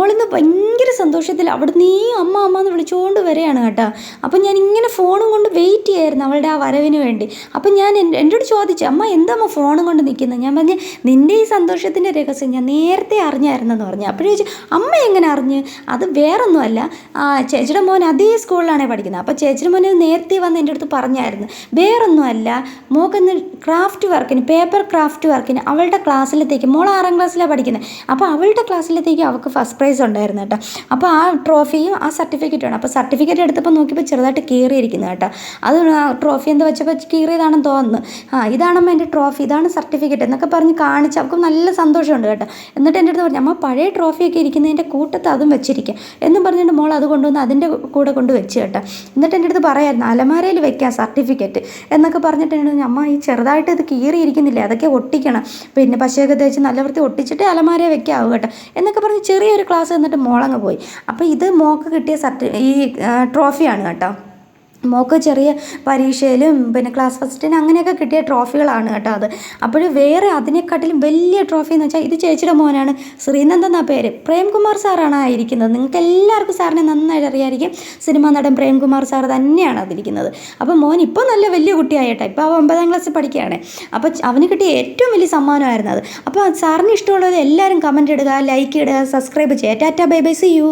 മോളിന്ന് ഭയങ്കര സന്തോഷത്തിൽ അവിടെ നീ അമ്മ അമ്മ എന്ന് വിളിച്ചുകൊണ്ട് വരികയാണ് കേട്ടോ. അപ്പം ഞാൻ ഇങ്ങനെ ഫോണും കൊണ്ട് വെയിറ്റ് ചെയ്യായിരുന്നു അവളുടെ ആ വരവിന് വേണ്ടി. അപ്പം ഞാൻ എന്നോട് ചോദിച്ചു, അമ്മ എന്താ ഫോണും കൊണ്ട് നിൽക്കുന്നത്? ഞാൻ പറഞ്ഞു, നിൻ്റെ ഈ സന്തോഷത്തിൻ്റെ രഹസ്യം ഞാൻ നേരത്തെ അറിഞ്ഞായിരുന്നെന്ന് പറഞ്ഞു. അപ്പോഴേ ചോദിച്ചു, അമ്മ എങ്ങനെ അറിഞ്ഞ്? അത് വേറൊന്നുമല്ല, ചേച്ചിയുടെ മോൻ അതേ സ്കൂളിലാണ് പഠിക്കുന്നത്. അപ്പോൾ ചേച്ചിയുടെ മോൻ നേരത്തെ വന്ന് എൻ്റെ അടുത്ത് പറഞ്ഞായിരുന്നു. വേറൊന്നുമല്ല, മോക്കൊന്ന് ക്രാഫ്റ്റ് വർക്കിന്, പേപ്പർ ക്രാഫ്റ്റ് വർക്കിന് അവളുടെ ക്ലാസ്സിലത്തേക്ക്, മോൾ 6ാം ക്ലാസ്സിലാണ് പഠിക്കുന്നത്, അപ്പോൾ അവളുടെ ക്ലാസ്സിലത്തേക്ക് അവൾക്ക് ഫസ്റ്റ് പ്രൈസ് ഉണ്ടായിരുന്നു കേട്ടോ. അപ്പോൾ ആ ട്രോഫിയും ആ സർട്ടിഫിക്കറ്റും ആണ്. അപ്പോൾ സർട്ടിഫിക്കറ്റ് എടുത്തപ്പോൾ നോക്കിയപ്പോൾ ചെറുതായിട്ട് കീറിയിരിക്കുന്നത് കേട്ടോ. അത് ആ ട്രോഫി എന്താ വെച്ചപ്പോൾ കീറിയതാണെന്ന് തോന്നുന്നു. ഇതാണമ്മ എൻ്റെ ട്രോഫി, ഇതാണ് സർട്ടിഫിക്കറ്റ് എന്നൊക്കെ പറഞ്ഞ് കാണിച്ച് അവൾക്ക് നല്ല സന്തോഷമുണ്ട് കേട്ടോ. എന്നിട്ട് എൻ്റെ അടുത്ത് പറഞ്ഞു, അമ്മ പഴയ ട്രോഫിയൊക്കെ ഇരിക്കുന്നതിൻ്റെ കൂട്ടത്ത് അതും വെച്ചിരിക്കുക എന്നും പറഞ്ഞിട്ട് മോൾ അത് കൊണ്ടുവന്ന് അതിൻ്റെ കൂടെ കൊണ്ട് വെച്ച് കേട്ടോ. എന്നിട്ട് എൻ്റെ അടുത്ത് പറയായിരുന്നു, അലമാരയിൽ വെക്കാം സർട്ടിഫിക്കറ്റ് എന്നൊക്കെ പറഞ്ഞിട്ട് അമ്മ ഈ ചെറുതായിട്ട് ഇത് കീറിയിരിക്കുന്നില്ലേ, അതൊക്കെ ഒട്ടിക്കണം, പിന്നെ പശയൊക്കെ തേച്ച് നല്ല വൃത്തി ഒട്ടിച്ചിട്ട് അലമാരയെ വെക്കാവും കേട്ടോ എന്നൊക്കെ പറഞ്ഞ് ചെറിയൊരു ക്ലാസ് തന്നിട്ട് മോളങ്ങ് പോയി. അപ്പോൾ ഇത് മോൾക്ക് കിട്ടിയ ഈ ട്രോഫിയാണ് കേട്ടോ. മോൾക്ക് ചെറിയ പരീക്ഷയിലും പിന്നെ ക്ലാസ് ഫസ്റ്റിന് അങ്ങനെയൊക്കെ കിട്ടിയ ട്രോഫികളാണ് കേട്ടോ അത്. അപ്പോൾ വേറെ അതിനെക്കാട്ടിലും വലിയ ട്രോഫി എന്ന് വെച്ചാൽ ഇത് ചേച്ചിയുടെ മോനാണ്, ശ്രീനന്ദൻ എന്നാ പേര്, പ്രേംകുമാർ സാറാണ് ആയിരിക്കുന്നത്. നിങ്ങൾക്ക് എല്ലാവർക്കും സാറിനെ നന്നായിട്ട് അറിയാമായിരിക്കും. സിനിമാ നടൻ പ്രേംകുമാർ സാർ തന്നെയാണ് അതിരിക്കുന്നത്. അപ്പോൾ മോൻ ഇപ്പോൾ നല്ല വലിയ കുട്ടിയായിട്ടോ, ഇപ്പോൾ അവൻ 9ാം ക്ലാസ്സിൽ പഠിക്കുകയാണ്. അപ്പോൾ അവന് കിട്ടിയ ഏറ്റവും വലിയ സമ്മാനമായിരുന്നു അത്. അപ്പോൾ സാറിന് ഇഷ്ടമുള്ളത് എല്ലാവരും കമൻറ്റ് ഇടുക, ലൈക്ക് ഇടുക, സബ്സ്ക്രൈബ് ചെയ്യുക. Tata bye bye, see U.